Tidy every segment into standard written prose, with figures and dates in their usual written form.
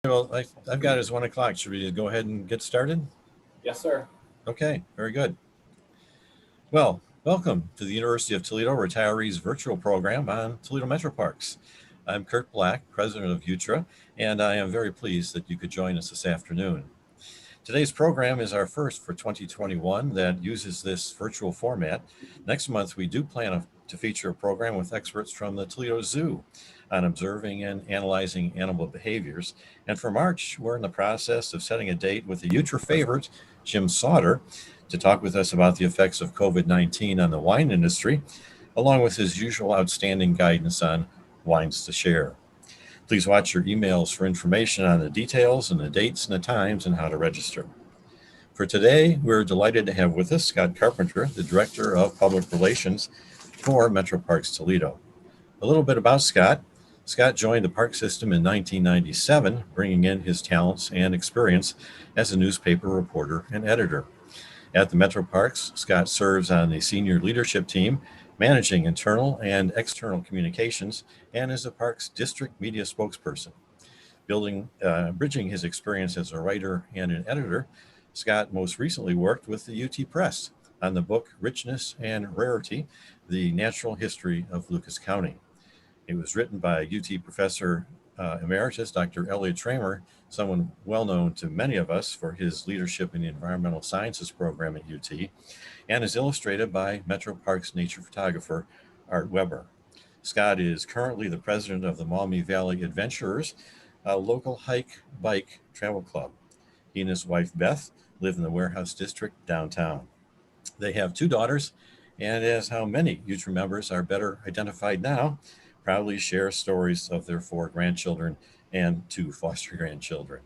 Well, I've got it as 1 o'clock. Should we go ahead and get started? Yes, sir. Okay, very good. Well, welcome to the University of Toledo Retirees Virtual Program on Toledo Metroparks. I'm Kurt Black, president of UTRA, and I am very pleased that you could join us this afternoon. Today's program is our first for 2021 that uses this virtual format. Next month, we do plan to feature a program with experts from the Toledo Zoo on observing and analyzing animal behaviors. And for March, we're in the process of setting a date with the UTRA favorite, Jim Sauter, to talk with us about the effects of COVID-19 on the wine industry, along with his usual outstanding guidance on wines to share. Please watch your emails for information on the details and the dates and the times and how to register. For today, we're delighted to have with us Scott Carpenter, the Director of Public Relations for Metroparks Toledo. A little bit about Scott. Scott joined the park system in 1997, bringing in his talents and experience as a newspaper reporter and editor. At the Metroparks, Scott serves on the senior leadership team, managing internal and external communications, and is the park's district media spokesperson. Bridging his experience as a writer and an editor, Scott most recently worked with the UT Press on the book Richness and Rarity, The Natural History of Lucas County. It was written by UT professor emeritus Dr. Elliot Tramer, someone well known to many of us for his leadership in the environmental sciences program at UT, and is illustrated by Metroparks nature photographer Art Weber. Scott is currently the president of the Maumee Valley Adventurers, a local hike-bike travel club. He and his wife Beth live in the Warehouse District downtown. They have two daughters, and as how many UTRA members are better identified now, proudly share stories of their four grandchildren and two foster grandchildren.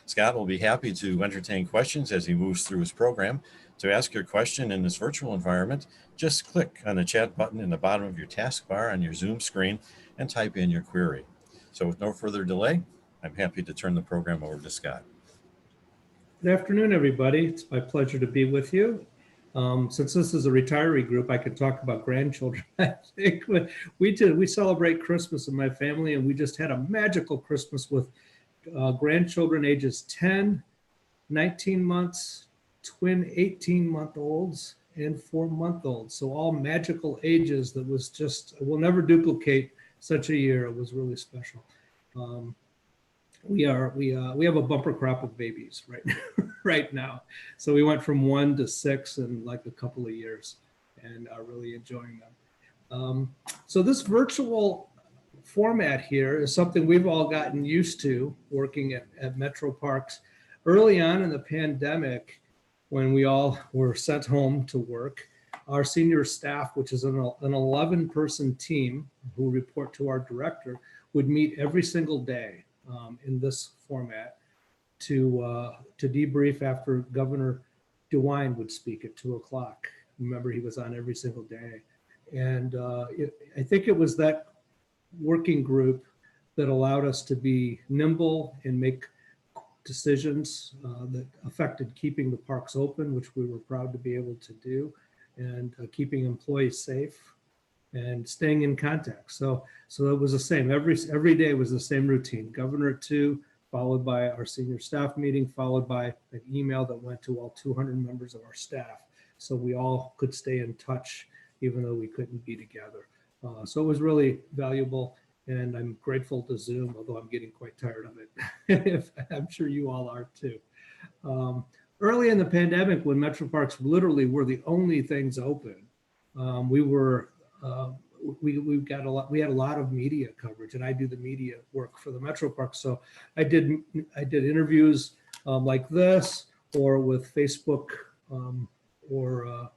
Scott will be happy to entertain questions as he moves through his program. To ask your question in this virtual environment, just click on the chat button in the bottom of your taskbar on your Zoom screen and type in your query. So with no further delay, I'm happy to turn the program over to Scott. Good afternoon, everybody. It's my pleasure to be with you. Since this is a retiree group, I could talk about grandchildren. I think we celebrate Christmas in my family, and we just had a magical Christmas with grandchildren ages 10, 19 months, twin 18-month-olds, and 4-month-olds. So all magical ages that was just, we'll never duplicate such a year. It was really special. We have a bumper crop of babies right now. So we went from 1 to 6 in like a couple of years, and are really enjoying them. So this virtual format here is something we've all gotten used to working at Metroparks. Early on in the pandemic, when we all were sent home to work, our senior staff, which is an 11-person team who report to our director, would meet every single day in this format to debrief after Governor DeWine would speak at 2 o'clock. Remember, he was on every single day. And I think it was that working group that allowed us to be nimble and make decisions that affected keeping the parks open, which we were proud to be able to do, and keeping employees safe and staying in contact. So it was the same. Every day was the same routine. Governor at 2, followed by our senior staff meeting, followed by an email that went to all 200 members of our staff. So we all could stay in touch, even though we couldn't be together. So it was really valuable, and I'm grateful to Zoom, although I'm getting quite tired of it. I'm sure you all are too. Early in the pandemic, when Metroparks literally were the only things open, we had a lot of media coverage, and I do the media work for the Metroparks. So I did interviews like this, or with Facebook or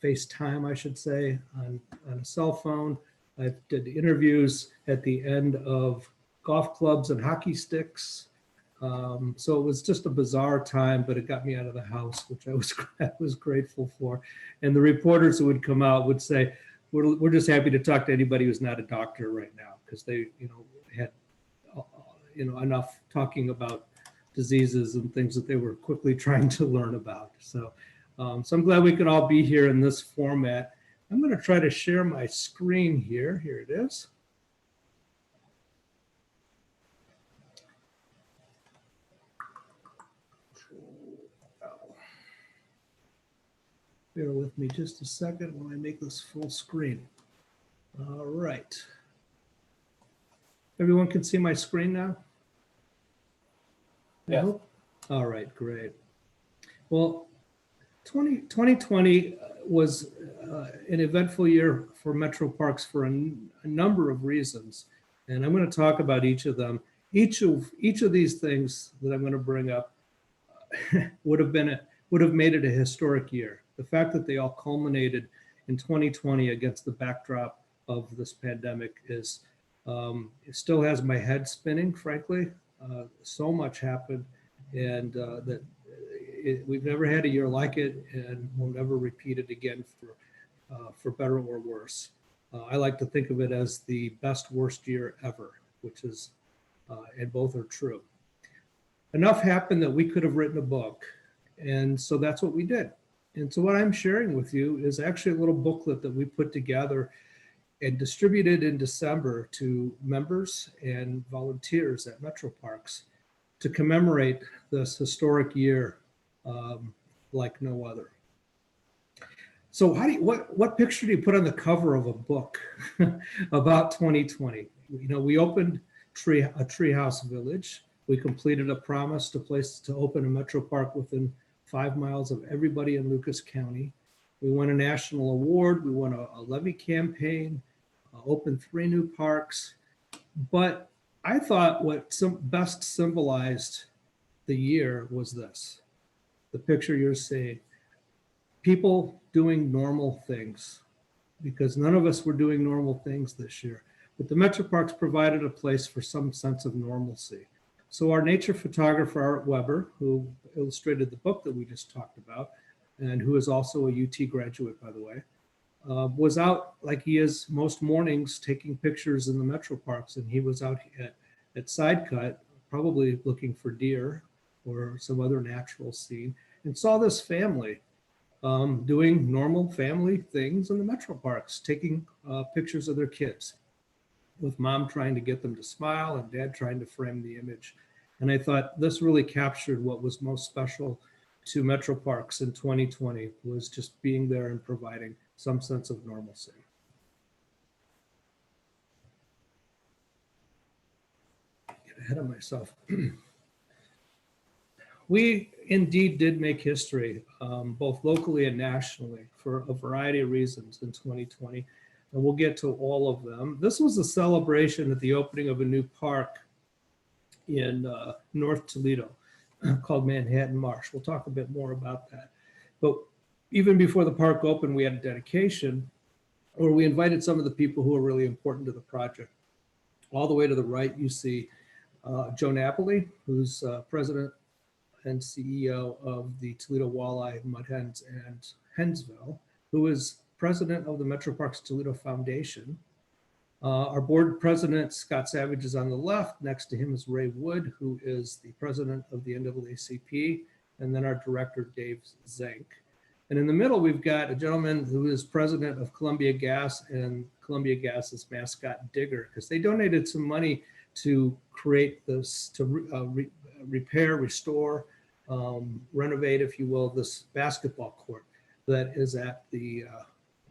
FaceTime, I should say, on a cell phone. I did interviews at the end of golf clubs and hockey sticks. So it was just a bizarre time, but it got me out of the house, which I was grateful for. And the reporters who would come out would say, we're just happy to talk to anybody who's not a doctor right now, because they had enough talking about diseases and things that they were quickly trying to learn about. So I'm glad we could all be here in this format. I'm going to try to share my screen here. Here it is. Bear with me just a second when I make this full screen. All right. Everyone can see my screen now? I Yes. hope. All right, great. Well, 2020 was an eventful year for Metroparks for a number of reasons. And I'm going to talk about each of them. Each of these things that I'm going to bring up would have made it a historic year. The fact that they all culminated in 2020 against the backdrop of this pandemic is it still has my head spinning, frankly. So much happened, and we've never had a year like it, and we'll never repeat it again for better or worse. I like to think of it as the best worst year ever, which is, and both are true. Enough happened that we could have written a book, and so that's what we did. And so what I'm sharing with you is actually a little booklet that we put together and distributed in December to members and volunteers at Metroparks to commemorate this historic year like no other. So what picture do you put on the cover of a book about 2020? You know, we opened a Treehouse Village. We completed a promise to open a Metropark within 5 miles of everybody in Lucas County. We won a national award. We won a levy campaign, opened 3 new parks. But I thought what best symbolized the year was this, the picture you're seeing. People doing normal things, because none of us were doing normal things this year. But the Metroparks provided a place for some sense of normalcy. So our nature photographer, Art Weber, who illustrated the book that we just talked about, and who is also a UT graduate, by the way, was out like he is most mornings taking pictures in the Metroparks. And he was out at Sidecut, probably looking for deer or some other natural scene, and saw this family doing normal family things in the Metroparks, taking pictures of their kids, with mom trying to get them to smile and dad trying to frame the image. And I thought this really captured what was most special to Metroparks in 2020, was just being there and providing some sense of normalcy. Get ahead of myself. We indeed did make history, both locally and nationally, for a variety of reasons in 2020, and we'll get to all of them. This was a celebration at the opening of a new park in North Toledo called Manhattan Marsh. We'll talk a bit more about that. But even before the park opened, we had a dedication where we invited some of the people who are really important to the project. All the way to the right, you see Joe Napoli, who's president and CEO of the Toledo Walleye, Mud Hens, and Hensville, who is president of the Metroparks Toledo Foundation. Our board president, Scott Savage, is on the left. Next to him is Ray Wood, who is the president of the NAACP, and then our director, Dave Zank. And in the middle, we've got a gentleman who is president of Columbia Gas, and Columbia Gas's mascot, Digger, because they donated some money to create this, to repair, restore, renovate, if you will, this basketball court that is at the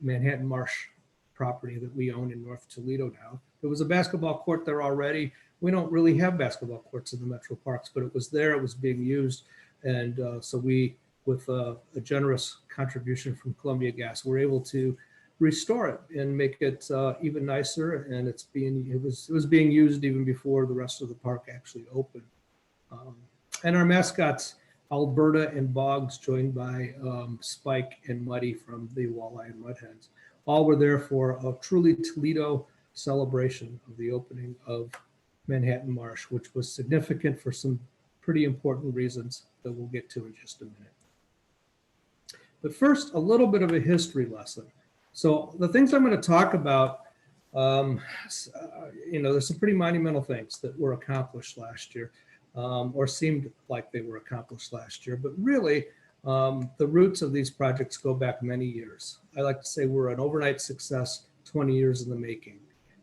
Manhattan Marsh property that we own in North Toledo now. There was a basketball court there already. We don't really have basketball courts in the Metroparks, but it was there, it was being used. And so we, with a generous contribution from Columbia Gas, were able to restore it and make it even nicer. And it was being used even before the rest of the park actually opened. And our mascots, Alberta and Boggs, joined by Spike and Muddy from the Walleye and Mud Hens, all were there for a truly Toledo celebration of the opening of Manhattan Marsh, which was significant for some pretty important reasons that we'll get to in just a minute. But first, a little bit of a history lesson. So the things I'm going to talk about, there's some pretty monumental things that were accomplished last year, or seemed like they were accomplished last year. But really, the roots of these projects go back many years. I like to say we're an overnight success, 20 years in the making,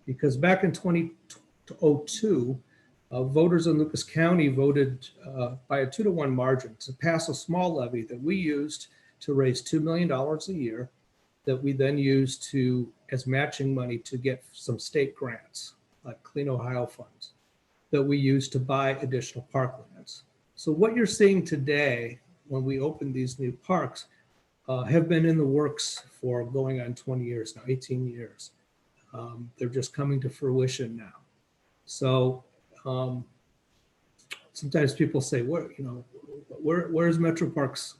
because back in 2002, voters in Lucas County voted by a 2-to-1 margin to pass a small levy that we used to raise $2 million a year that we then use as matching money to get some state grants, like Clean Ohio funds, that we use to buy additional parklands. So what you're seeing today when we open these new parks have been in the works for going on 20 years now, 18 years. They're just coming to fruition now. So sometimes people say, where's Metroparks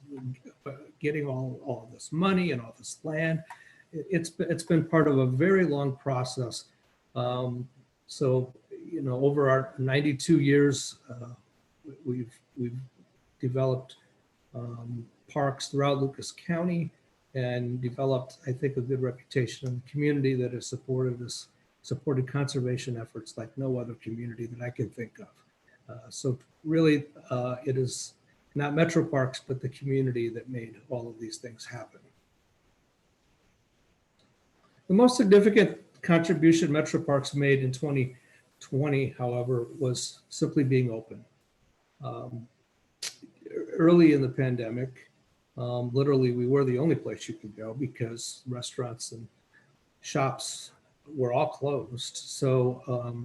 getting all of this money and all this land? It's been part of a very long process. So over our 92 years, we've developed parks throughout Lucas County and developed, I think, a good reputation in the community that has supported conservation efforts like no other community that I can think of. So really, it is not Metroparks, but the community that made all of these things happen. The most significant contribution Metroparks made in 2020, however, was simply being open. Early in the pandemic, literally we were the only place you could go because restaurants and shops were all closed. So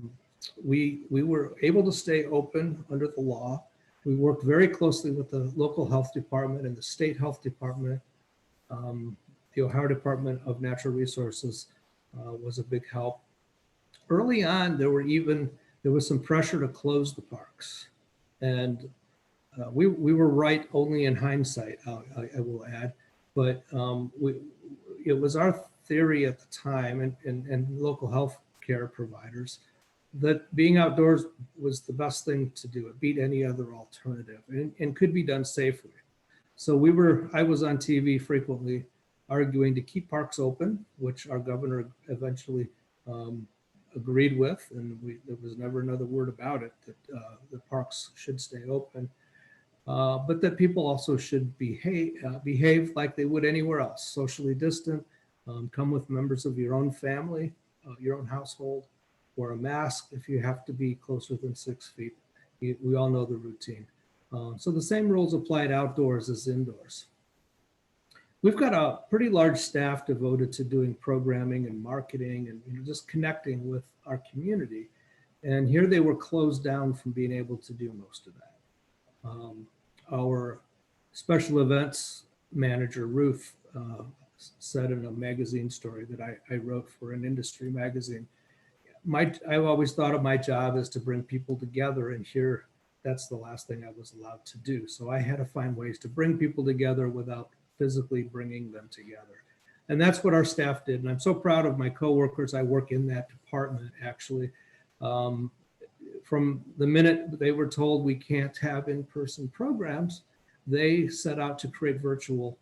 we were able to stay open under the law. We worked very closely with the local health department and the state health department. The Ohio Department of Natural Resources was a big help. Early on, there was some pressure to close the parks. And we were right only in hindsight, I will add. But it was our theory at the time and local health care providers that being outdoors was the best thing to do. It beat any other alternative and could be done safely. So I was on TV frequently arguing to keep parks open, which our governor eventually agreed with, and there was never another word about it, that the parks should stay open, but that people also should behave like they would anywhere else, socially distant, come with members of your own family, your own household, wear a mask if you have to be closer than 6 feet. We all know the routine. So the same rules applied outdoors as indoors. We've got a pretty large staff devoted to doing programming and marketing and just connecting with our community. And here they were closed down from being able to do most of that. Our special events manager, Ruth, said in a magazine story that I wrote for an industry magazine, I've always thought of my job as to bring people together, and here that's the last thing I was allowed to do. So I had to find ways to bring people together without physically bringing them together. And that's what our staff did. And I'm so proud of my coworkers. I work in that department, actually. From the minute they were told we can't have in-person programs, they set out to create virtual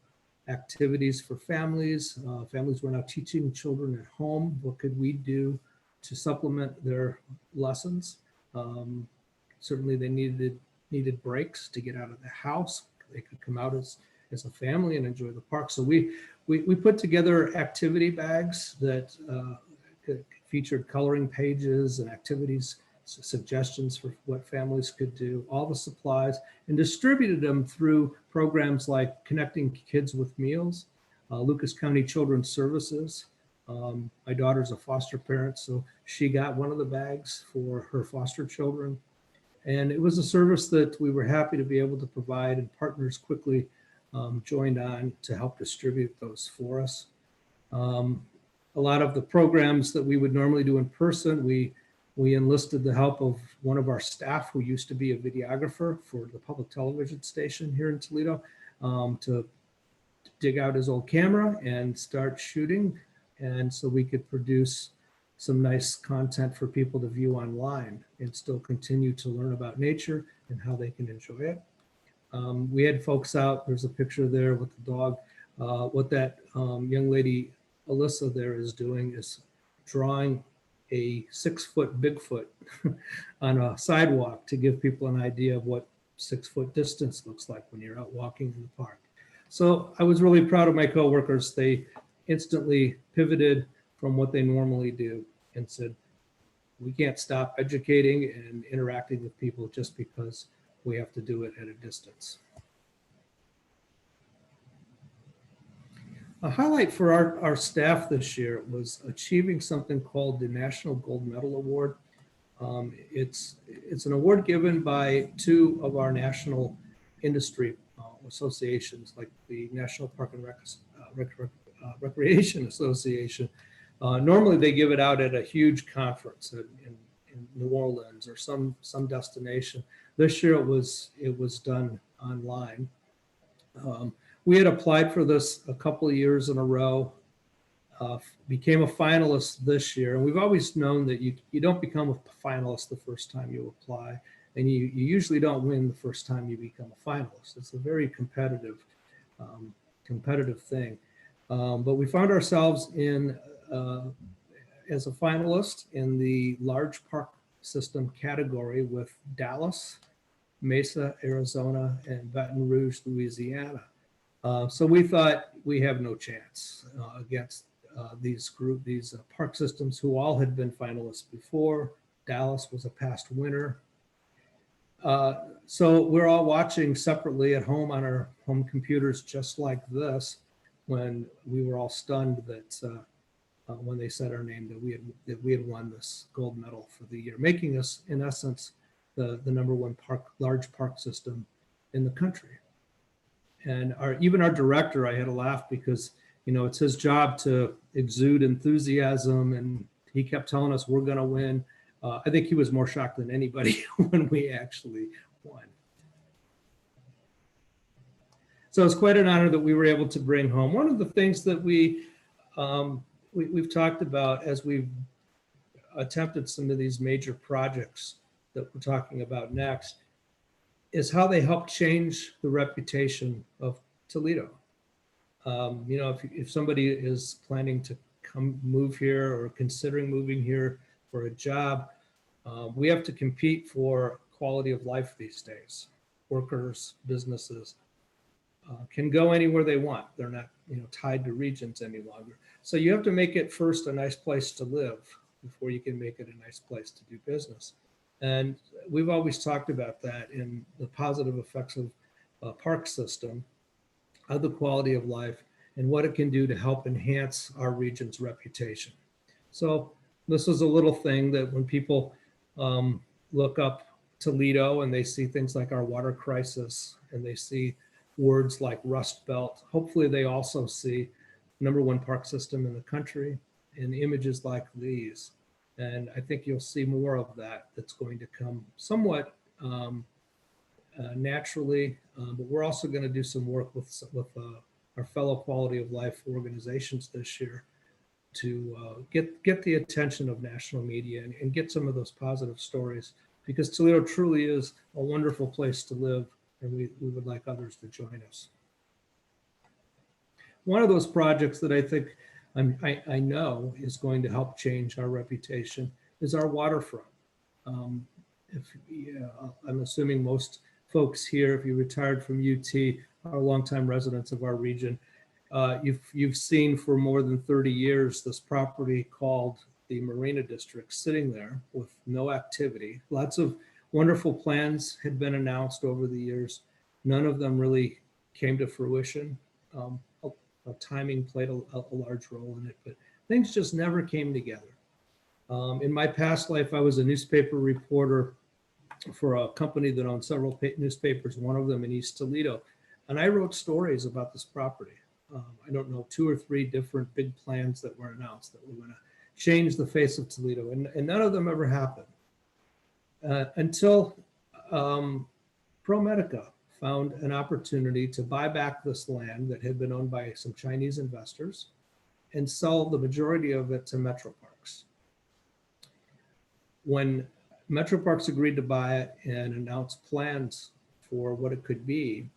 activities for families. Families were now teaching children at home. What could we do to supplement their lessons? Certainly they needed breaks to get out of the house. They could come out as a family and enjoy the park. So we put together activity bags that featured coloring pages and activities, suggestions for what families could do, all the supplies, and distributed them through programs like Connecting Kids with Meals, Lucas County Children's Services. My daughter's a foster parent, so she got one of the bags for her foster children. And it was a service that we were happy to be able to provide, and partners quickly joined on to help distribute those for us. A lot of the programs that we would normally do in person, we enlisted the help of one of our staff who used to be a videographer for the public television station here in Toledo, to dig out his old camera and start shooting. And so we could produce some nice content for people to view online and still continue to learn about nature and how they can enjoy it. We had folks out, there's a picture there with the dog. What that young lady, Alyssa, there is doing is drawing a 6-foot Bigfoot on a sidewalk to give people an idea of what 6-foot distance looks like when you're out walking in the park. So I was really proud of my coworkers. They instantly pivoted from what they normally do and said, we can't stop educating and interacting with people just because we have to do it at a distance. A highlight for our staff this year was achieving something called the National Gold Medal Award. It's an award given by two of our national industry associations, like the National Park and Recreation Association. Normally, they give it out at a huge conference in New Orleans or some destination. This year, it was done online. We had applied for this a couple of years in a row. Became a finalist this year. And we've always known that you don't become a finalist the first time you apply, and you usually don't win the first time you become a finalist. It's a very competitive thing. But we found ourselves as a finalist in the large park system category with Dallas, Mesa, Arizona, and Baton Rouge, Louisiana. So we thought we have no chance against these park systems who all had been finalists before. Dallas was a past winner. So we're all watching separately at home on our home computers, just like this, when we were all stunned that when they said our name, that we had won this gold medal for the year, making us, in essence, the number one large park system in the country. And even our director, I had to laugh because, it's his job to exude enthusiasm, and he kept telling us we're going to win. I think he was more shocked than anybody when we actually won. So it's quite an honor that we were able to bring home. One of the things that we've talked about as we've attempted some of these major projects that we're talking about next is how they help change the reputation of Toledo. If somebody is planning to move here or considering moving here for a job, we have to compete for quality of life these days. Workers, businesses can go anywhere they want. They're not, tied to regions any longer. So you have to make it first a nice place to live before you can make it a nice place to do business. And we've always talked about that in the positive effects of a park system, of the quality of life, and what it can do to help enhance our region's reputation. So this is a little thing that when people look up Toledo and they see things like our water crisis and they see words like Rust Belt, hopefully they also see number one park system in the country and images like these. And I think you'll see more of that that's going to come somewhat naturally, but we're also going to do some work with our fellow quality of life organizations this year to get the attention of national media and get some of those positive stories, because Toledo truly is a wonderful place to live, and we would like others to join us. One of those projects that I think I know is going to help change our reputation is our waterfront. I'm assuming most folks here, if you retired from UT, are longtime residents of our region. You've seen for more than 30 years this property called the Marina District sitting there with no activity. Lots of wonderful plans had been announced over the years. None of them really came to fruition. Timing played a large role in it, but things just never came together. In my past life, I was a newspaper reporter for a company that owned several newspapers, one of them in East Toledo, and I wrote stories about this property. I don't know, 2 or 3 different big plans that were announced that were going to change the face of Toledo, and none of them ever happened until ProMedica found an opportunity to buy back this land that had been owned by some Chinese investors and sell the majority of it to Metroparks. When Metroparks agreed to buy it and announced plans for what it could be,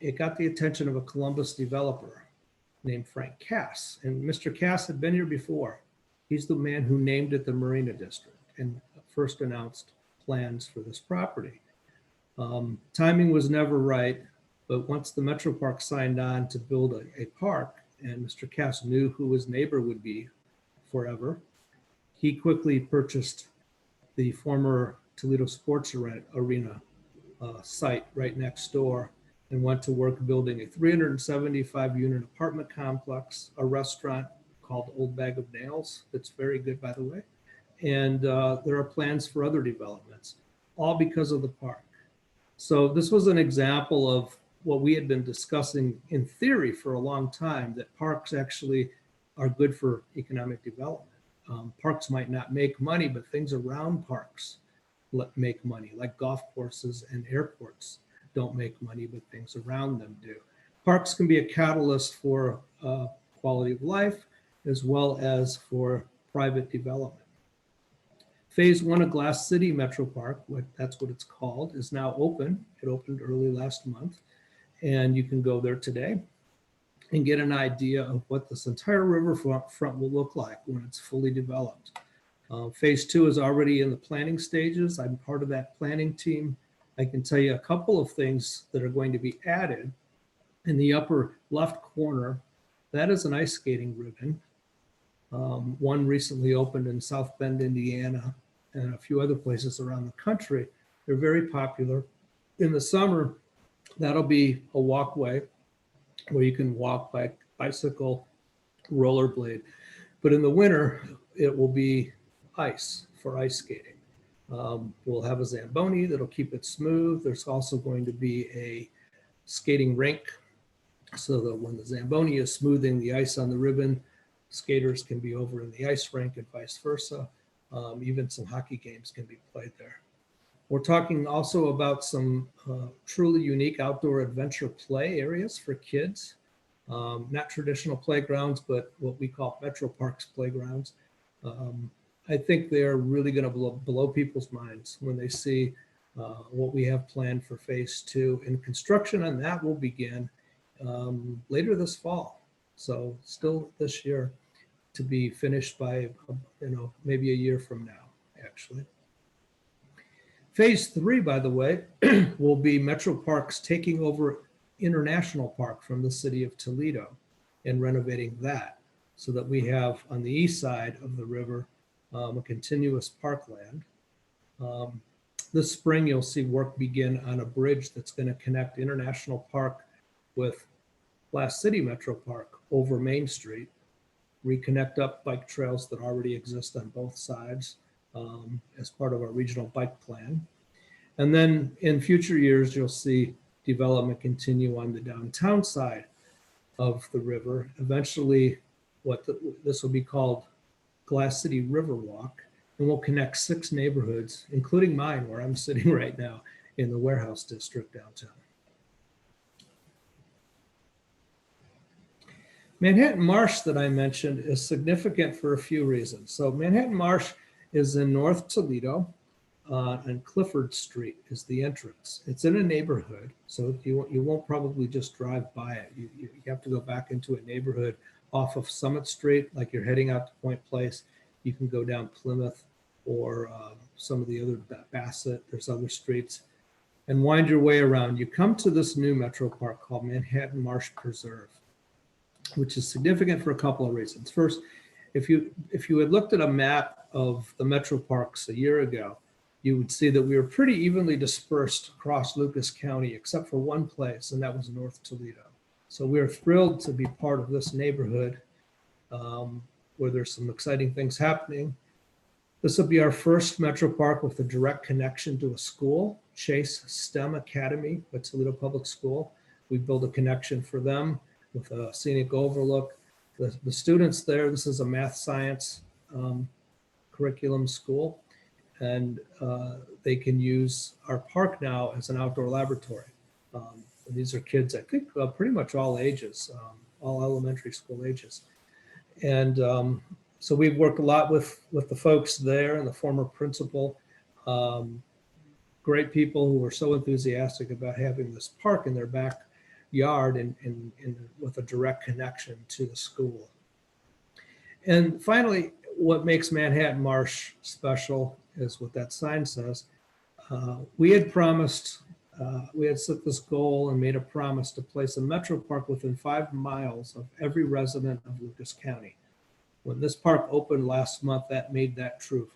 it got the attention of a Columbus developer named Frank Cass. And Mr. Cass had been here before. He's the man who named it the Marina District and first announced plans for this property. Timing was never right, but once the Metropark signed on to build a park, and Mr. Cass knew who his neighbor would be forever, he quickly purchased the former Toledo Sports Arena site right next door and went to work building a 375-unit apartment complex, a restaurant called Old Bag of Nails. That's very good, by the way. And there are plans for other developments, all because of the park. So this was an example of what we had been discussing in theory for a long time, that parks actually are good for economic development. Parks might not make money, but things around parks make money, like golf courses and airports don't make money, but things around them do. Parks can be a catalyst for quality of life as well as for private development. Phase 1 of Glass City Metropark, that's what it's called, is now open. It opened early last month, and you can go there today and get an idea of what this entire riverfront will look like when it's fully developed. Phase 2 is already in the planning stages. I'm part of that planning team. I can tell you a couple of things that are going to be added. In the upper left corner, that is an ice skating ribbon. One recently opened in South Bend, Indiana, and a few other places around the country. They're very popular. In the summer, that'll be a walkway where you can walk, bike, bicycle, rollerblade. But in the winter, it will be ice for ice skating. We'll have a Zamboni that'll keep it smooth. There's also going to be a skating rink so that when the Zamboni is smoothing the ice on the ribbon, skaters can be over in the ice rink and vice versa. Even some hockey games can be played there. We're talking also about some truly unique outdoor adventure play areas for kids. Not traditional playgrounds, but what we call Metroparks playgrounds. I think they're really going to blow people's minds when they see what we have planned for phase 2. And construction on that will begin later this fall. So still this year to be finished by, maybe a year from now, actually. Phase 3, by the way, will be Metroparks taking over International Park from the city of Toledo and renovating that so that we have on the east side of the river a continuous parkland. This spring, you'll see work begin on a bridge that's going to connect International Park with Glass City Metropark over Main Street, reconnect up bike trails that already exist on both sides as part of our regional bike plan. And then in future years, you'll see development continue on the downtown side of the river. Eventually, this will be called Glass City Riverwalk, and we'll connect 6 neighborhoods, including mine, where I'm sitting right now in the Warehouse District downtown. Manhattan Marsh that I mentioned is significant for a few reasons. So Manhattan Marsh is in North Toledo, and Clifford Street is the entrance. It's in a neighborhood, so you won't probably just drive by it. You have to go back into a neighborhood off of Summit Street, like you're heading out to Point Place. You can go down Plymouth or some of the other Bassett. There's other streets, and wind your way around. You come to this new metro park called Manhattan Marsh Preserve, which is significant for a couple of reasons. First, if you had looked at a map of the metro parks a year ago, you would see that we were pretty evenly dispersed across Lucas County, except for one place, and that was North Toledo. So we're thrilled to be part of this neighborhood where there's some exciting things happening. This will be our first metro park with a direct connection to a school, Chase STEM Academy, a Toledo Public School. We built a connection for them with a scenic overlook. The students there, this is a math science curriculum school, and they can use our park now as an outdoor laboratory. These are kids, I think, pretty much all ages, all elementary school ages. And so we've worked a lot with the folks there and the former principal. Great people who are so enthusiastic about having this park in their backyard and with a direct connection to the school. And finally, what makes Manhattan Marsh special is what that sign says. We had set this goal and made a promise to place a metro park within 5 miles of every resident of Lucas County. When this park opened last month, that made that true.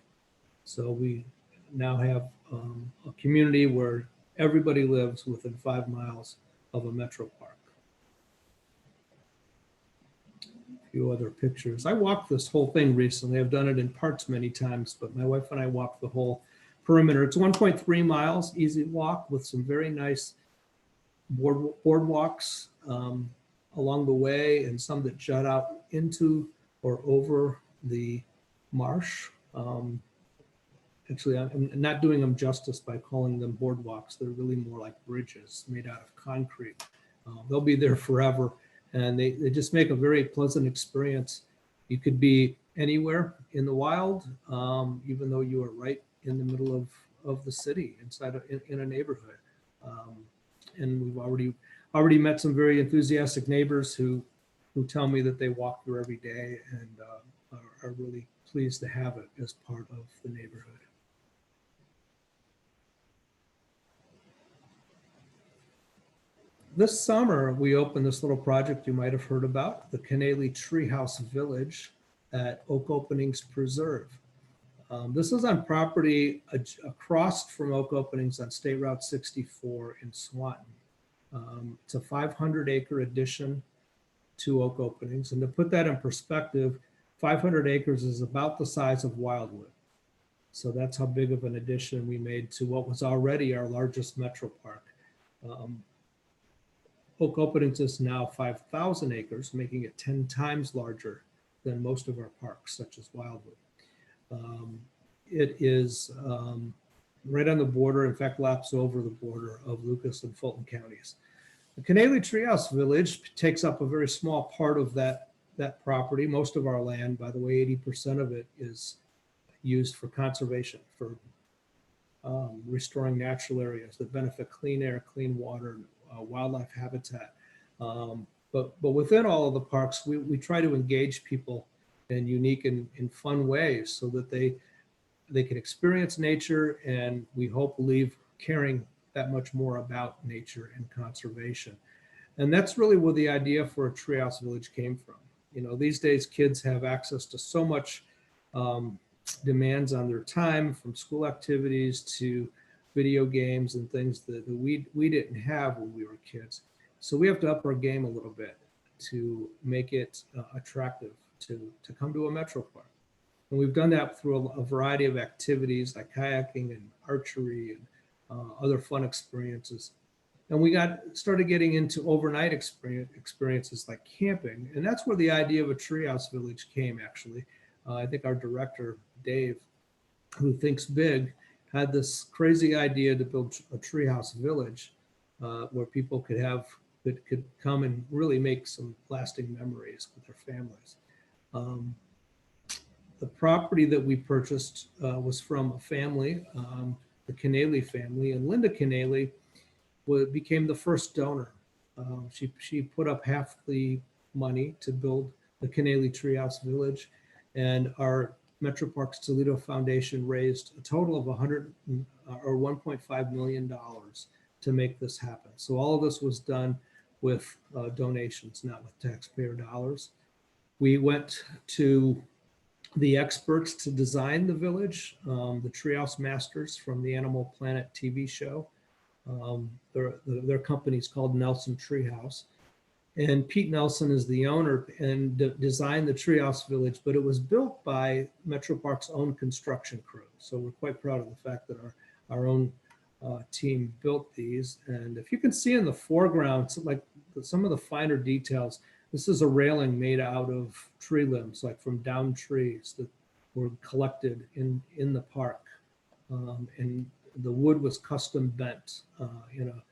So we now have a community where everybody lives within 5 miles of a metro park. A few other pictures. I walked this whole thing recently. I've done it in parts many times, but my wife and I walked the whole perimeter. It's 1.3 miles, easy walk with some very nice boardwalks along the way, and some that jut out into or over the marsh. Actually, I'm not doing them justice by calling them boardwalks. They're really more like bridges made out of concrete. They'll be there forever, and they just make a very pleasant experience. You could be anywhere in the wild, even though you are right in the middle of the city, inside in a neighborhood. And we've already met some very enthusiastic neighbors who tell me that they walk there every day and are really pleased to have it as part of the neighborhood. This summer, we opened this little project you might have heard about, the Kanelli Treehouse Village at Oak Openings Preserve. This is on property across from Oak Openings on State Route 64 in Swanton. It's a 500-acre addition to Oak Openings. And to put that in perspective, 500 acres is about the size of Wildwood. So that's how big of an addition we made to what was already our largest metro park. Oak Openings is now 5,000 acres, making it 10 times larger than most of our parks, such as Wildwood. It is right on the border, in fact, laps over the border of Lucas and Fulton counties. The Kanelli Treehouse Village takes up a very small part of that property. Most of our land, by the way, 80% of it is used for conservation, for restoring natural areas that benefit clean air, clean water, wildlife habitat. But within all of the parks, we try to engage people in unique and fun ways so that they can experience nature, and we hope leave caring that much more about nature and conservation. And that's really where the idea for a Treehouse Village came from. You know, these days kids have access to so much demands on their time, from school activities to video games and things that we didn't have when we were kids. So we have to up our game a little bit to make it attractive to come to a metro park. And we've done that through a variety of activities like kayaking and archery and other fun experiences. And we started getting into overnight experiences like camping. And that's where the idea of a Treehouse Village came, actually. I think our director, Dave, who thinks big, had this crazy idea to build a Treehouse Village where people could come and really make some lasting memories with their families. The property that we purchased was from a family, the Kanelli family, and Linda Kanelli became the first donor. She put up half the money to build the Kanelli Treehouse Village, and our Metroparks Toledo Foundation raised a total of $1.5 million to make this happen. So all of this was done with donations, not with taxpayer dollars. We went to the experts to design the village, the Treehouse Masters from the Animal Planet TV show. Their company is called Nelson Treehouse. And Pete Nelson is the owner and designed the Treehouse Village, but it was built by Metropark's own construction crew. So we're quite proud of the fact that our own team built these. And if you can see in the foreground, some of the finer details, this is a railing made out of tree limbs, like from downed trees that were collected in the park. And the wood was custom bent in a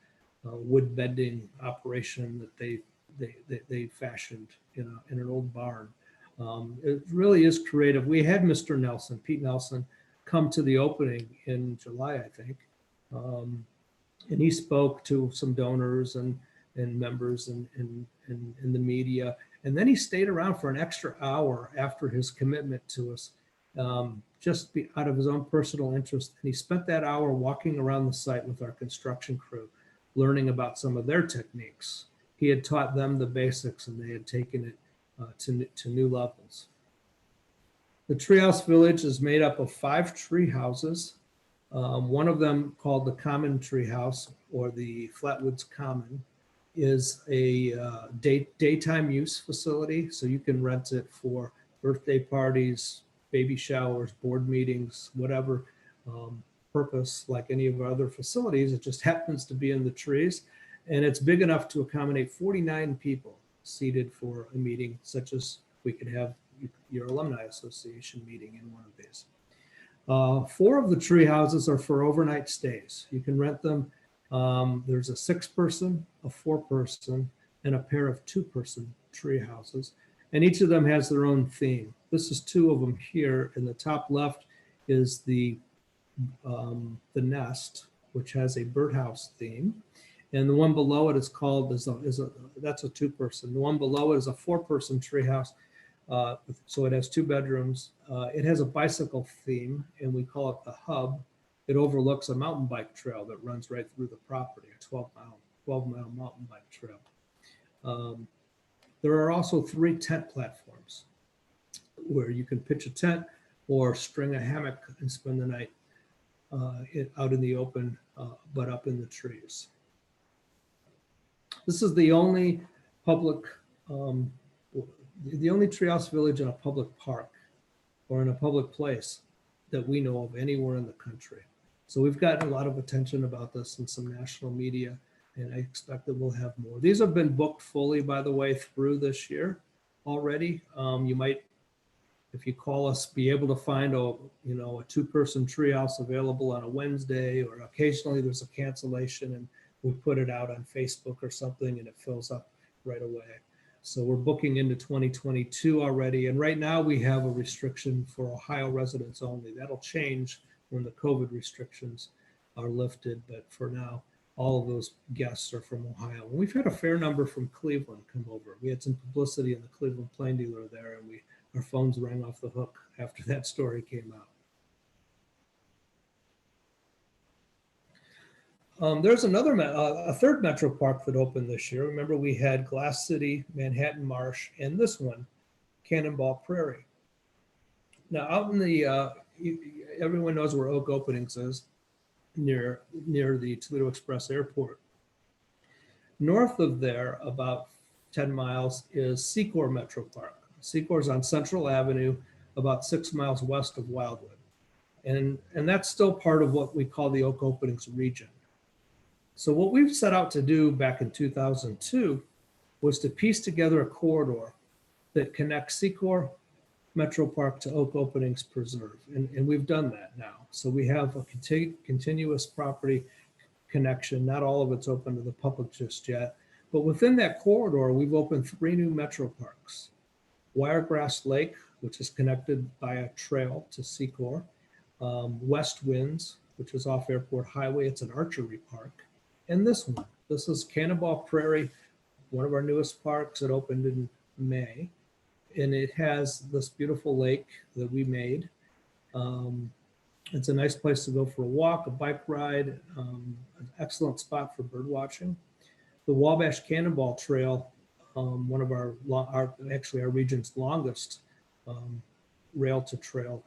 wood bending operation that they fashioned in an old barn. It really is creative. We had Mr. Nelson, Pete Nelson, come to the opening in July, I think. And he spoke to some donors and members and the media. And then he stayed around for an extra hour after his commitment to us, just out of his own personal interest. And he spent that hour walking around the site with our construction crew, learning about some of their techniques. He had taught them the basics, and they had taken it to new levels. The Treehouse Village is made up of 5 tree houses. One of them called the Common Tree House, or the Flatwoods Common. is a daytime use facility. So you can rent it for birthday parties, baby showers, board meetings, whatever purpose, like any of our other facilities. It just happens to be in the trees. And it's big enough to accommodate 49 people seated for a meeting, such as we could have your alumni association meeting in one of these. 4 of the tree houses are for overnight stays. You can rent them. There's a 6-person, a 4-person, and a pair of 2-person tree houses. And each of them has their own theme. This is 2 of them here. In the top left is the nest, which has a birdhouse theme. And the one below it is called, that's a 2-person. The one below it is a 4-person treehouse. So it has 2 bedrooms. It has a bicycle theme, and we call it the hub. It overlooks a mountain bike trail that runs right through the property, a 12-mile mountain bike trail. There are also 3 tent platforms where you can pitch a tent or string a hammock and spend the night out in the open, but up in the trees. This is the only public, the only treehouse village in a public park or in a public place that we know of anywhere in the country. So we've gotten a lot of attention about this in some national media, and I expect that we'll have more. These have been booked fully, by the way, through this year already. You might, if you call us, be able to find a 2-person treehouse available on a Wednesday, or occasionally there's a cancellation and we put it out on Facebook or something and it fills up right away. So we're booking into 2022 already. And right now we have a restriction for Ohio residents only. That'll change when the COVID restrictions are lifted. But for now, all of those guests are from Ohio. And we've had a fair number from Cleveland come over. We had some publicity in the Cleveland Plain Dealer there, and our phones rang off the hook after that story came out. There's a 3rd Metropark that opened this year. Remember, we had Glass City, Manhattan Marsh, and this one, Cannonball Prairie. Now, out in the, everyone knows where Oak Openings is, near the Toledo Express Airport. North of there, about 10 miles, is Secor Metropark. Secor is on Central Avenue, about 6 miles west of Wildwood. And that's still part of what we call the Oak Openings region. So what we've set out to do back in 2002 was to piece together a corridor that connects Secor Metropark to Oak Openings Preserve. And we've done that now. So we have a continuous property connection. Not all of it's open to the public just yet. But within that corridor, we've opened 3 new Metroparks. Wiregrass Lake, which is connected by a trail to Secor. West Winds, which is off Airport Highway. It's an archery park. And this one, this is Cannonball Prairie, one of our newest parks. It opened in May, and it has this beautiful lake that we made. It's a nice place to go for a walk, a bike ride, an excellent spot for bird watching. The Wabash Cannonball Trail, one of our region's longest rail to trail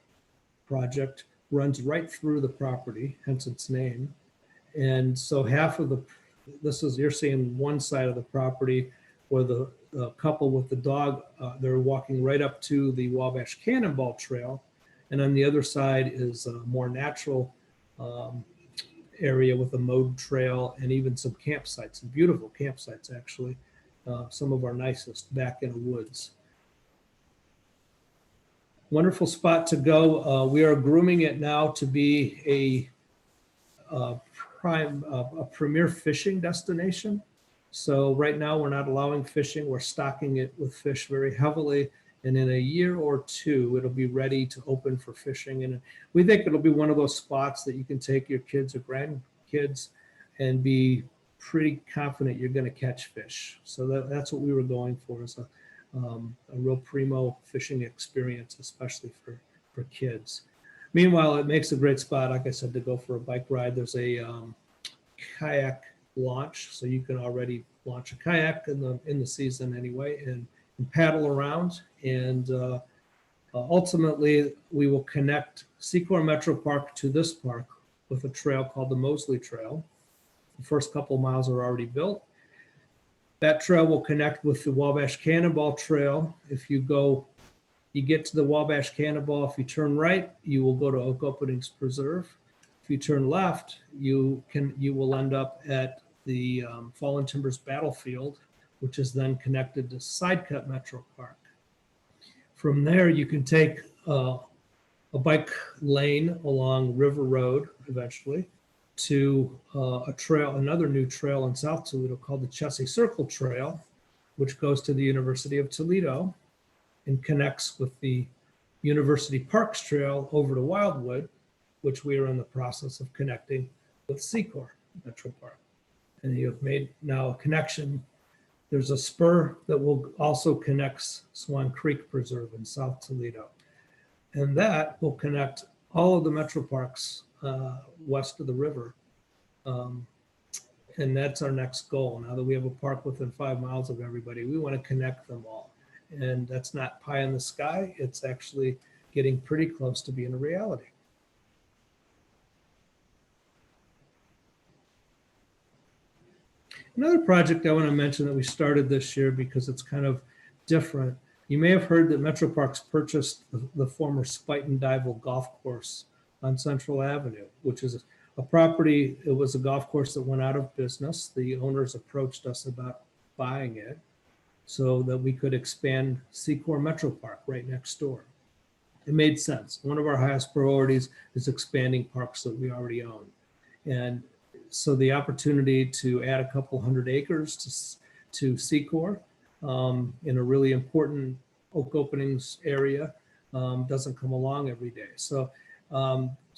project, runs right through the property, hence its name. And so you're seeing one side of the property where the couple with the dog, they're walking right up to the Wabash Cannonball Trail. And on the other side is a more natural area with a mowed trail and even some campsites, some beautiful campsites, actually. Some of our nicest back in the woods. Wonderful spot to go. We are grooming it now to be a premier fishing destination. So right now we're not allowing fishing. We're stocking it with fish very heavily. And in a year or 2, it'll be ready to open for fishing. And we think it'll be one of those spots that you can take your kids or grandkids and be pretty confident you're going to catch fish. So that's what we were going for, is a real primo fishing experience, especially for kids. Meanwhile, it makes a great spot, like I said, to go for a bike ride. There's a kayak launch, so you can already launch a kayak in the season anyway, and paddle around. And ultimately, we will connect Secor Metropark to this park with a trail called the Mosley Trail. The first couple miles are already built. That trail will connect with the Wabash Cannonball Trail. If you get to the Wabash Cannonball, if you turn right, you will go to Oak Openings Preserve. If you turn left, you will end up at the Fallen Timbers Battlefield, which is then connected to Sidecut Metropark. From there, you can take a bike lane along River Road eventually to another new trail in South Toledo called the Chessie Circle Trail, which goes to the University of Toledo and connects with the University Parks Trail over to Wildwood, which we are in the process of connecting with Secor Metropark. And you have made now a connection. There's a spur that will also connect Swan Creek Preserve in South Toledo. And that will connect all of the Metroparks west of the river. And that's our next goal. Now that we have a park within 5 miles of everybody, we want to connect them all. And that's not pie in the sky. It's actually getting pretty close to being a reality. Another project I want to mention that we started this year because it's kind of different. You may have heard that Metroparks purchased the former Spuyten Duyvil golf course on Central Avenue, which is a property. It was a golf course that went out of business. The owners approached us about buying it so that we could expand Secor Metropark right next door. It made sense. One of our highest priorities is expanding parks that we already own. And so the opportunity to add a couple hundred acres to Secor in a really important Oak Openings area doesn't come along every day. So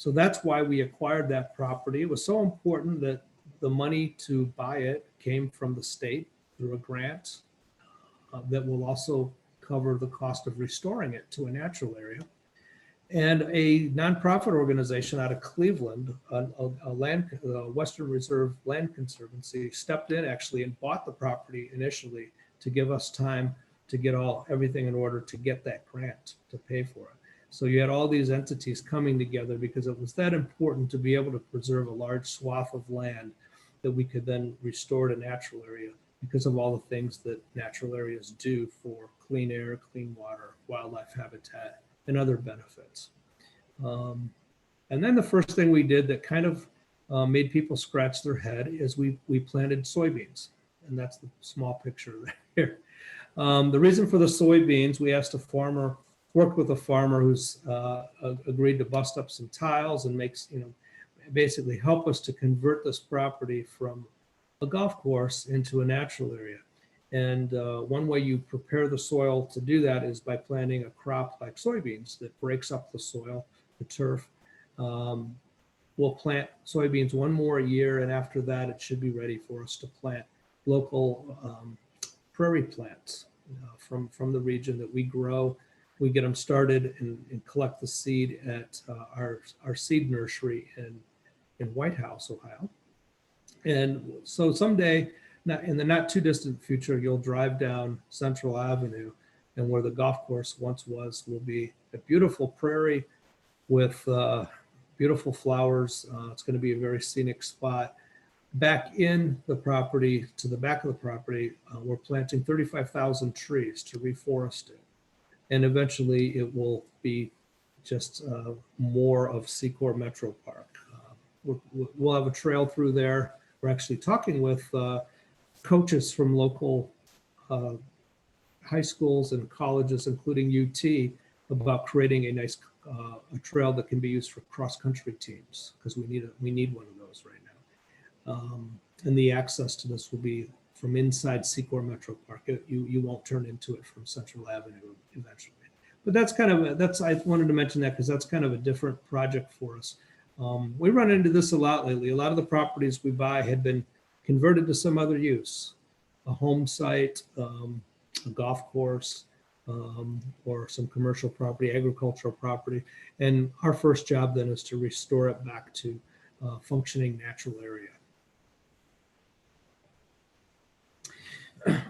that's why we acquired that property. It was so important that the money to buy it came from the state through a grant that will also cover the cost of restoring it to a natural area. And a nonprofit organization out of Cleveland, a Western Reserve Land Conservancy, stepped in actually and bought the property initially to give us time to get everything in order to get that grant to pay for it. So you had all these entities coming together because it was that important to be able to preserve a large swath of land that we could then restore to natural area because of all the things that natural areas do for clean air, clean water, wildlife habitat, and other benefits. And then the first thing we did that kind of made people scratch their head is we planted soybeans. And that's the small picture right here. The reason for the soybeans, we asked worked with a farmer who's agreed to bust up some tiles and basically help us to convert this property from a golf course into a natural area. And one way you prepare the soil to do that is by planting a crop like soybeans that breaks up the soil, the turf. We'll plant soybeans one more year, and after that, it should be ready for us to plant local prairie plants from the region that we grow. We get them started and collect the seed at our seed nursery in White House, Ohio. And so someday, in the not too distant future, you'll drive down Central Avenue, and where the golf course once was will be a beautiful prairie with beautiful flowers. It's going to be a very scenic spot. Back in the property, to the back of the property, we're planting 35,000 trees to reforest it. And eventually it will be just more of Secor Metropark. We'll have a trail through there. We're actually talking with coaches from local high schools and colleges, including UT, about creating a nice a trail that can be used for cross-country teams, because we need one of those right now. And the access to this will be from inside Secor Metropark. You won't turn into it from Central Avenue eventually. But I wanted to mention that because that's kind of a different project for us. We run into this a lot lately. A lot of the properties we buy had been converted to some other use, a home site, a golf course, or some commercial property, agricultural property. And our first job then is to restore it back to functioning natural area.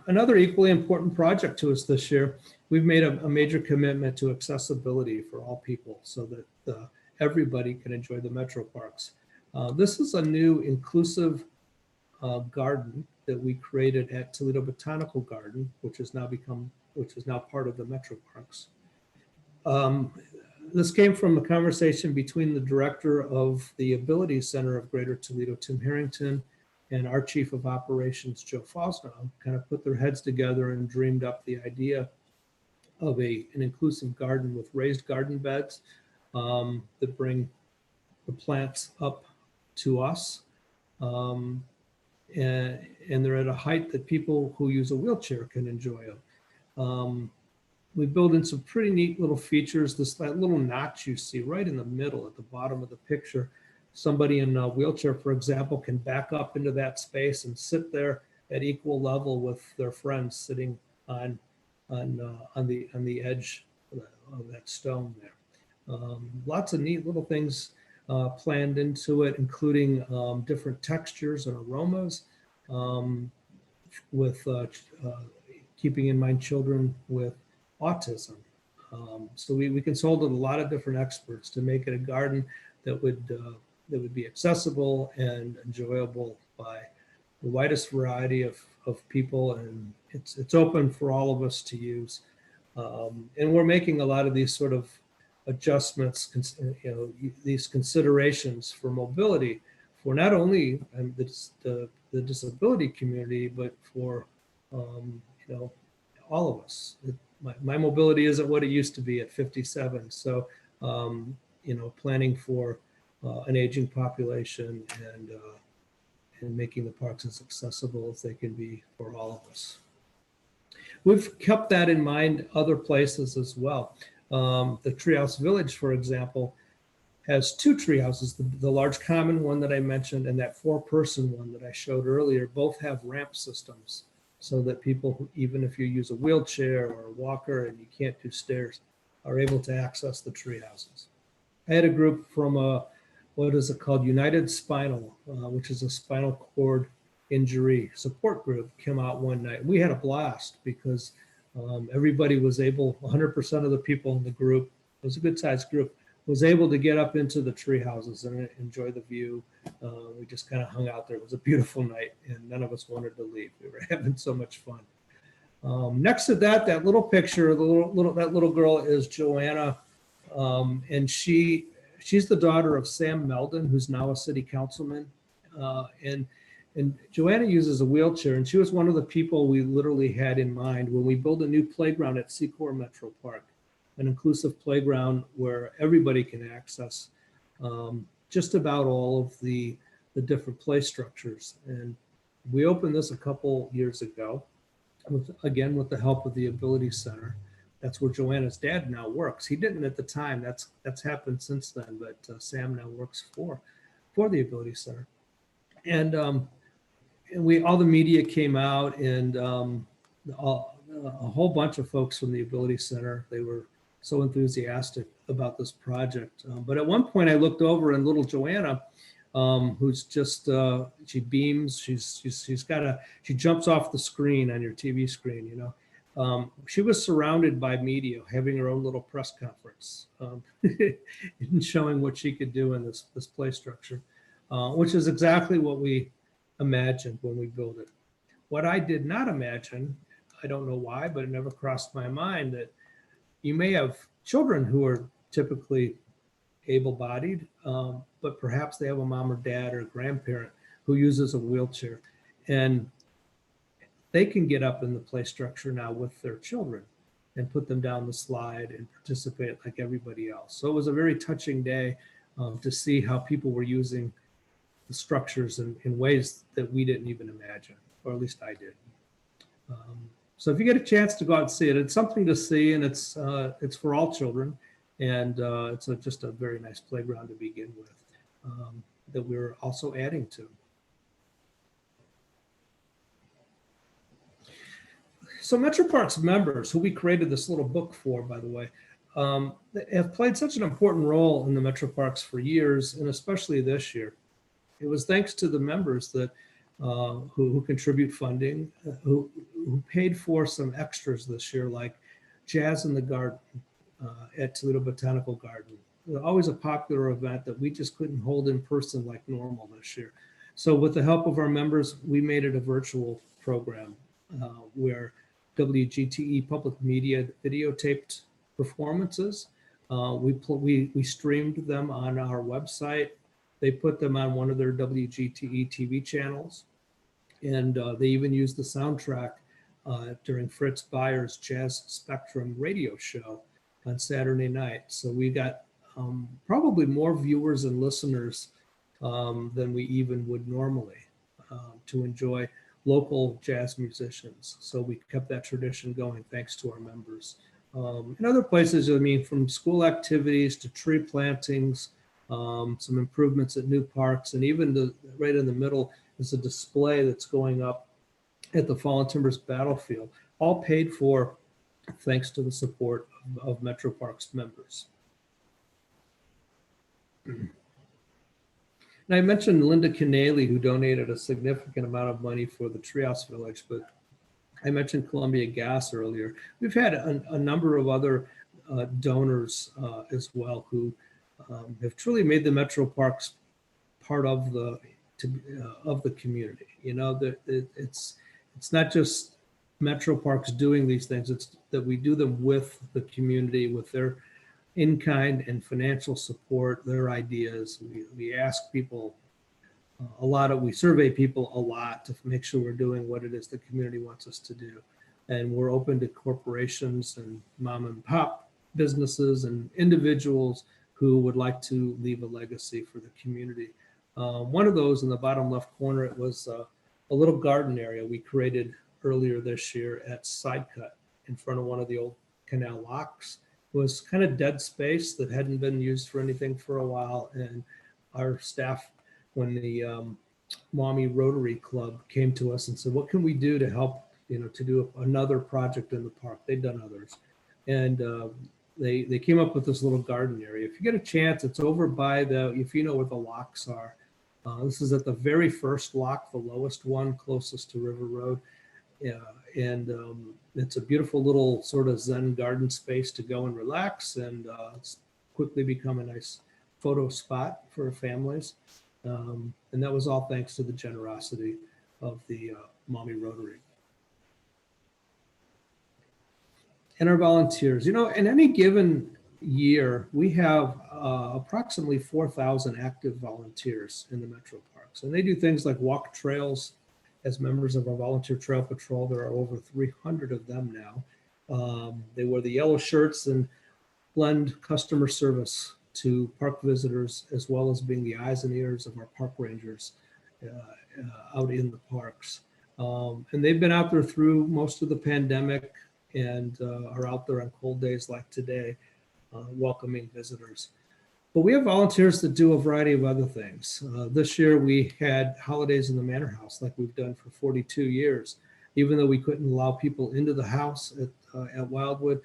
Another equally important project to us this year, we've made a major commitment to accessibility for all people so that everybody can enjoy the Metroparks. This is a new inclusive garden that we created at Toledo Botanical Garden, which is now part of the Metroparks. This came from a conversation between the director of the Ability Center of Greater Toledo, Tim Harrington, and our chief of operations, Joe Fosno, kind of put their heads together and dreamed up the idea of an inclusive garden with raised garden beds that bring the plants up to us. And they're at a height that people who use a wheelchair can enjoy them. We built in some pretty neat little features. That little notch you see right in the middle at the bottom of the picture, somebody in a wheelchair, for example, can back up into that space and sit there at equal level with their friends sitting on the edge of that stone there. Lots of neat little things planned into it, including different textures and aromas, with keeping in mind children with autism. So we consulted a lot of different experts to make it a garden that would be accessible and enjoyable by the widest variety of people, and it's open for all of us to use. And we're making a lot of these sort of adjustments, these considerations for mobility for not only the disability community, but for all of us. My mobility isn't what it used to be at 57. So, planning for an aging population and making the parks as accessible as they can be for all of us. We've kept that in mind other places as well. The Treehouse Village, for example, has two tree houses, the large common one that I mentioned and that 4-person one that I showed earlier. Both have ramp systems, so that people, even if you use a wheelchair or a walker and you can't do stairs, are able to access the tree houses. I had a group from what is it called, United Spinal, which is a spinal cord injury support group, come out one night. We had a blast because everybody was able, 100% of the people in the group, it was a good sized group, was able to get up into the tree houses and enjoy the view. We just kind of hung out there. It was a beautiful night and none of us wanted to leave. We were having so much fun. Next to that little picture, that little girl is Joanna, and she's the daughter of Sam Meldon, who's now a city councilman. And Joanna uses a wheelchair, and she was one of the people we literally had in mind when we built a new playground at Secor Metro Park, an inclusive playground where everybody can access just about all of the different play structures. And we opened this a couple years ago, with the help of the Ability Center. That's where Joanna's dad now works. He didn't at the time. That's happened since then, but Sam now works for the Ability Center. And all the media came out, and a whole bunch of folks from the Ability Center. They were so enthusiastic about this project. But at one point I looked over and little Joanna, who's just, she beams, she jumps off the screen on your TV screen, she was surrounded by media, having her own little press conference, and showing what she could do in this play structure, which is exactly what we imagined when we built it. What I did not imagine, I don't know why, but it never crossed my mind, that you may have children who are typically able-bodied, but perhaps they have a mom or dad or grandparent who uses a wheelchair, and they can get up in the play structure now with their children and put them down the slide and participate like everybody else. So it was a very touching day to see how people were using the structures in ways that we didn't even imagine, or at least I did. So if you get a chance to go out and see it, it's something to see, and it's for all children, and it's just a very nice playground to begin with that we're also adding to. So Metroparks members, who we created this little book for, by the way, have played such an important role in the Metroparks for years, and especially this year. It was thanks to the members that who contribute funding, who paid for some extras this year, like Jazz in the Garden at Toledo Botanical Garden. Always a popular event that we just couldn't hold in person like normal this year. So with the help of our members, we made it a virtual program where WGTE Public Media videotaped performances. We streamed them on our website. They put them on one of their WGTE TV channels, and they even used the soundtrack during Fritz Bayer's Jazz Spectrum radio show on Saturday night. So we got probably more viewers and listeners than we even would normally to enjoy local jazz musicians. So we kept that tradition going thanks to our members. In other places, I mean, from school activities to tree plantings, some improvements at new parks, and even right in the middle is a display that's going up at the Fallen Timbers Battlefield, all paid for thanks to the support of Metroparks members. And I mentioned Linda Kanelli, who donated a significant amount of money for the Treehouse Village, but I mentioned Columbia Gas earlier. We've had a number of other donors as well who have truly made the Metroparks part of the community. You know, it's not just Metroparks doing these things; it's that we do them with the community, with their in-kind and financial support, their ideas. We ask people we survey people a lot to make sure we're doing what it is the community wants us to do. And we're open to corporations and mom and pop businesses and individuals who would like to leave a legacy for the community. One of those in the bottom left corner, it was a little garden area we created earlier this year at Sidecut in front of one of the old canal locks. It was kind of dead space that hadn't been used for anything for a while. And our staff, when the Maumee Rotary Club came to us and said, what can we do to help, to do another project in the park? They'd done others. And they came up with this little garden area. If you get a chance, it's over by if you know where the locks are. This is at the very first lock, the lowest one, closest to River Road. And it's a beautiful little sort of Zen garden space to go and relax, and it's quickly become a nice photo spot for families. And that was all thanks to the generosity of the Maumee Rotary. And our volunteers, in any given year, we have approximately 4,000 active volunteers in the Metroparks. And they do things like walk trails as members of our volunteer trail patrol. There are over 300 of them now. They wear the yellow shirts and lend customer service to park visitors, as well as being the eyes and ears of our park rangers out in the parks. And they've been out there through most of the pandemic and are out there on cold days like today, welcoming visitors. But we have volunteers that do a variety of other things. This year we had holidays in the Manor House like we've done for 42 years. Even though we couldn't allow people into the house at Wildwood,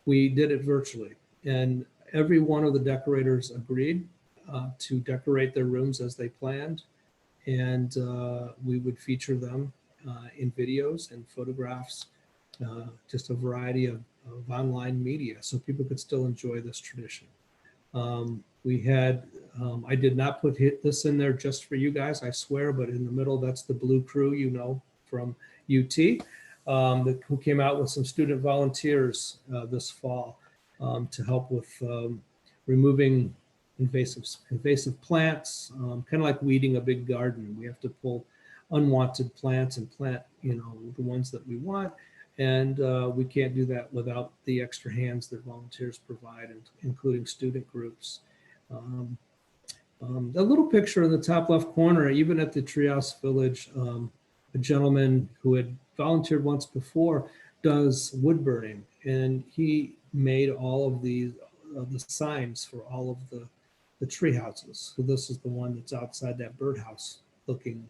we did it virtually. And every one of the decorators agreed to decorate their rooms as they planned. And we would feature them in videos and photographs, just a variety of online media so people could still enjoy this tradition. We had, I did not put this in there just for you guys, I swear, but in the middle, that's the Blue Crew, from UT, who came out with some student volunteers this fall to help with removing invasive plants, kind of like weeding a big garden. We have to pull unwanted plants and plant, the ones that we want. And we can't do that without the extra hands that volunteers provide, including student groups. The little picture in the top left corner, even at the Treehouse Village, a gentleman who had volunteered once before does wood burning, and he made all of the signs for all of the tree houses. So this is the one that's outside that birdhouse looking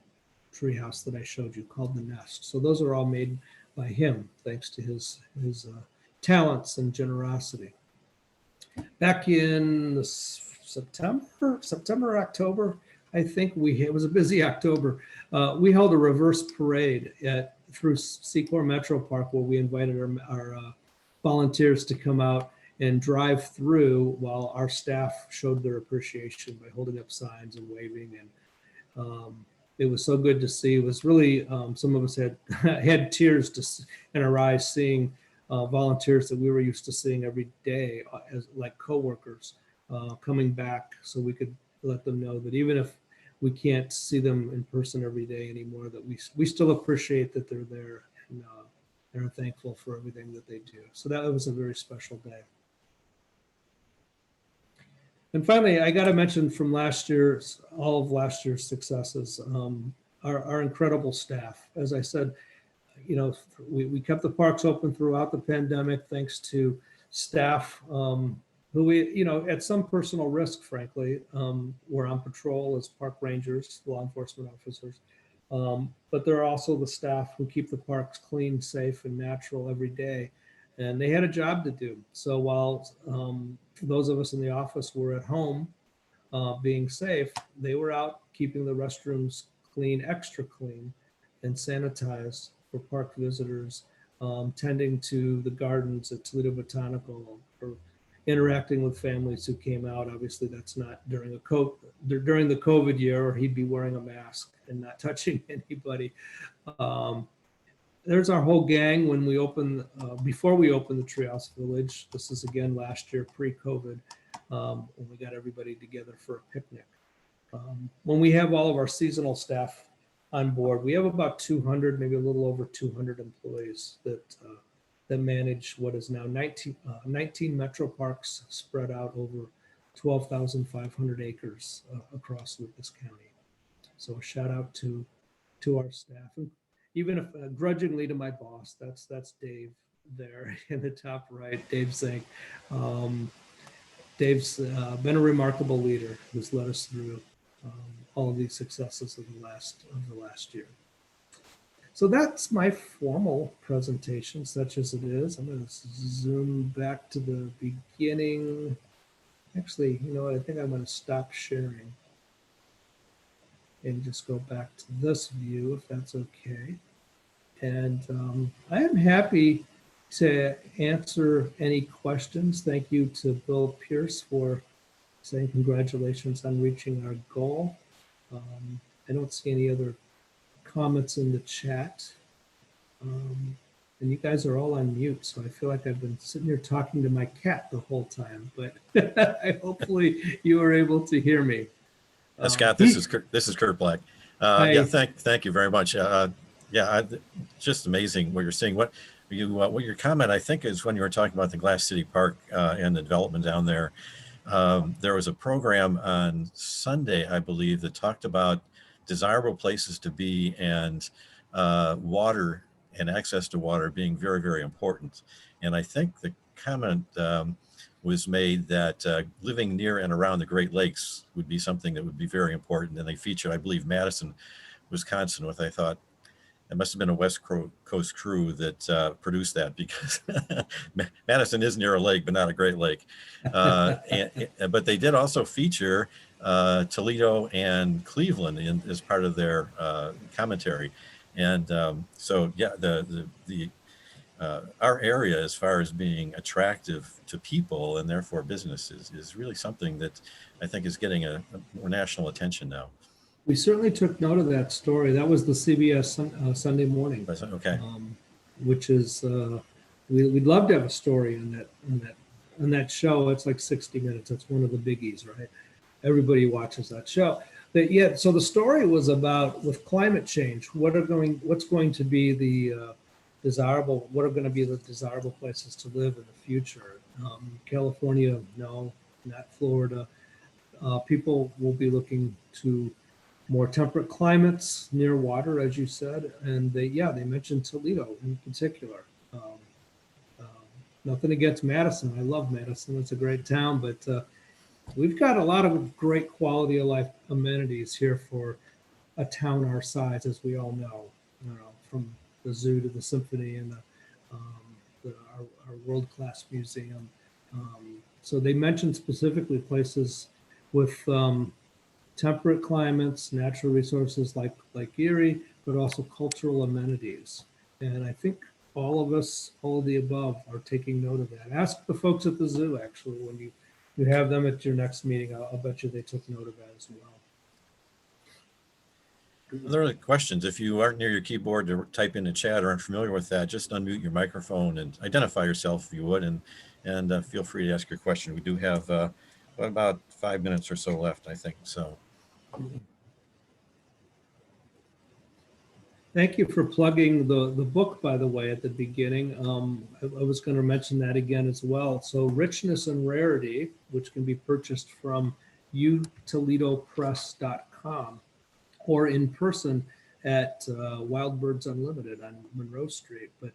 treehouse that I showed you, called the Nest. So those are all made by him, thanks to his talents and generosity. Back in September, October, I think it was a busy October. We held a reverse parade through Secor Metropark, where we invited our volunteers to come out and drive through while our staff showed their appreciation by holding up signs and waving. And it was so good to see. It was really, some of us had had tears in our eyes seeing volunteers that we were used to seeing every day as like coworkers coming back, so we could let them know that even if we can't see them in person every day anymore, that we still appreciate that they're there and are thankful for everything that they do. So that was a very special day. And finally, I got to mention from all of last year's successes, our incredible staff. As I said, we kept the parks open throughout the pandemic thanks to staff who we, at some personal risk, frankly, were on patrol as park rangers, law enforcement officers. But there are also the staff who keep the parks clean, safe, and natural every day. And they had a job to do. So while those of us in the office were at home being safe, they were out keeping the restrooms clean, extra clean, and sanitized for park visitors, tending to the gardens at Toledo Botanical, or interacting with families who came out. Obviously, that's not during the COVID year, or he'd be wearing a mask and not touching anybody. There's our whole gang when we before we opened the Treehouse Village. This is again last year, pre-COVID, when we got everybody together for a picnic. When we have all of our seasonal staff on board, we have about 200, maybe a little over 200 employees that manage what is now 19 Metroparks spread out over 12,500 acres across Lucas County. So a shout out to our staff, and even if grudgingly to my boss, that's Dave there in the top right, Dave Zink. Dave's been a remarkable leader who's led us through all of these successes of the last year. So that's my formal presentation, such as it is. I'm going to zoom back to the beginning. Actually, you know what? I think I'm going to stop sharing and just go back to this view, if that's okay. And I am happy to answer any questions. Thank you to Bill Pierce for saying congratulations on reaching our goal. I don't see any other comments in the chat. And you guys are all on mute, so I feel like I've been sitting here talking to my cat the whole time, but hopefully you are able to hear me. Scott, this is Kurt Black. Yeah, thank you very much. Just amazing what you're seeing. What your comment, I think, is when you were talking about the Glass City Park and the development down there. There was a program on Sunday, I believe, that talked about desirable places to be and water and access to water being very, very important. And I think the comment was made that living near and around the Great Lakes would be something that would be very important. And they featured, I believe, Madison, Wisconsin, with, I thought, it must have been a West Coast crew that produced that, because Madison is near a lake, but not a Great Lake. But they did also feature Toledo and Cleveland as part of their commentary. And so, yeah, our area, as far as being attractive to people and therefore businesses, is really something that I think is getting a more national attention now. We certainly took note of that story. That was the CBS Sunday Morning. Okay. Which is we'd love to have a story on that show. It's like 60 minutes. It's one of the biggies, right? Everybody watches that show. But yeah, so the story was about, with climate change, what's going to be the desirable places to live in the future. California, no, not Florida. People will be looking to more temperate climates near water, as you said, and they mentioned Toledo in particular. Nothing against Madison. I love Madison. It's a great town, but we've got a lot of great quality of life amenities here for a town our size, as we all know. From the zoo to the symphony and our world-class museum. So they mentioned specifically places with temperate climates, natural resources like Erie, but also cultural amenities. And I think all of the above are taking note of that. Ask the folks at the zoo, actually, when you have them at your next meeting. I'll bet you they took note of that as well. there are questions. If you aren't near your keyboard to type in the chat or aren't familiar with that, just unmute your microphone and identify yourself if you would, and feel free to ask your question. We do have about 5 minutes or so left, I think. So. Thank you for plugging the book, by the way, at the beginning. I was going to mention that again as well. So Richness and Rarity, which can be purchased from UToledopress.com or in person at Wild Birds Unlimited on Monroe Street. But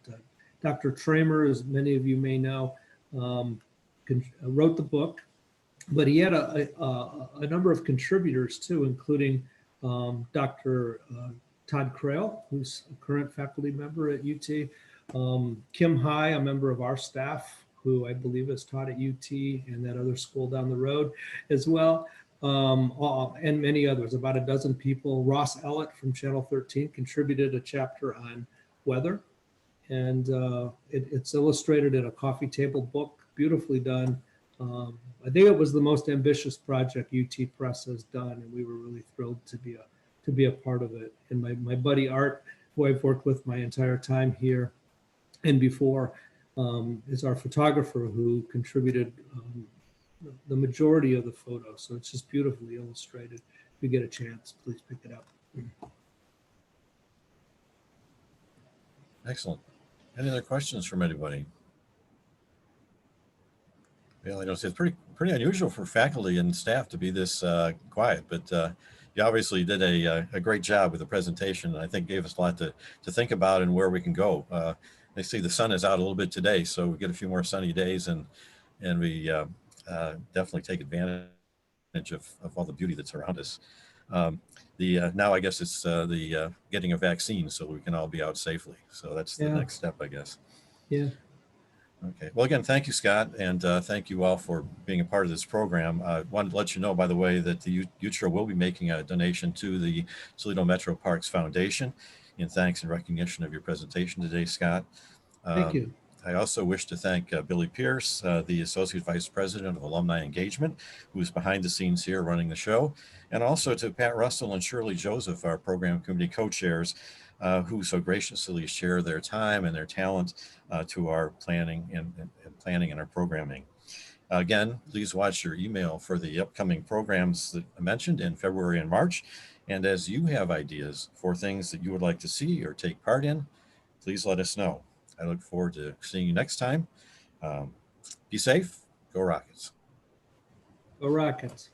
Dr. Tramer, as many of you may know, wrote the book, but he had a number of contributors too, including Dr. Todd Crail, who's a current faculty member at UT, Kim High, a member of our staff, who I believe has taught at UT and that other school down the road as well, and many others, about a dozen people. Ross Ellett from Channel 13 contributed a chapter on weather, and it's illustrated in a coffee table book, beautifully done. I think it was the most ambitious project UT Press has done, and we were really thrilled to be a part of it. And my buddy Art, who I've worked with my entire time here and before, is our photographer who contributed the majority of the photos. So it's just beautifully illustrated. If you get a chance, please pick it up. Excellent. Any other questions from anybody? Yeah, I know it's pretty unusual for faculty and staff to be this quiet, but you obviously did a great job with the presentation. I think gave us a lot to think about and where we can go. I see the sun is out a little bit today, so we get a few more sunny days, and we definitely take advantage of all the beauty that's around us. Now I guess it's the getting a vaccine so we can all be out safely. So that's the next step, I guess. Yeah. Okay. Well, again, thank you, Scott, and thank you all for being a part of this program. I wanted to let you know, by the way, that the UTRA will be making a donation to the Toledo Metroparks Foundation in thanks and recognition of your presentation today, Scott. Thank you. I also wish to thank Billy Pierce, the Associate Vice President of Alumni Engagement, who is behind the scenes here running the show, and also to Pat Russell and Shirley Joseph, our program committee co-chairs, who so graciously share their time and their talent to our planning and our programming. Again, please watch your email for the upcoming programs that I mentioned in February and March. And as you have ideas for things that you would like to see or take part in, please let us know. I look forward to seeing you next time. Be safe. Go Rockets. Go Rockets.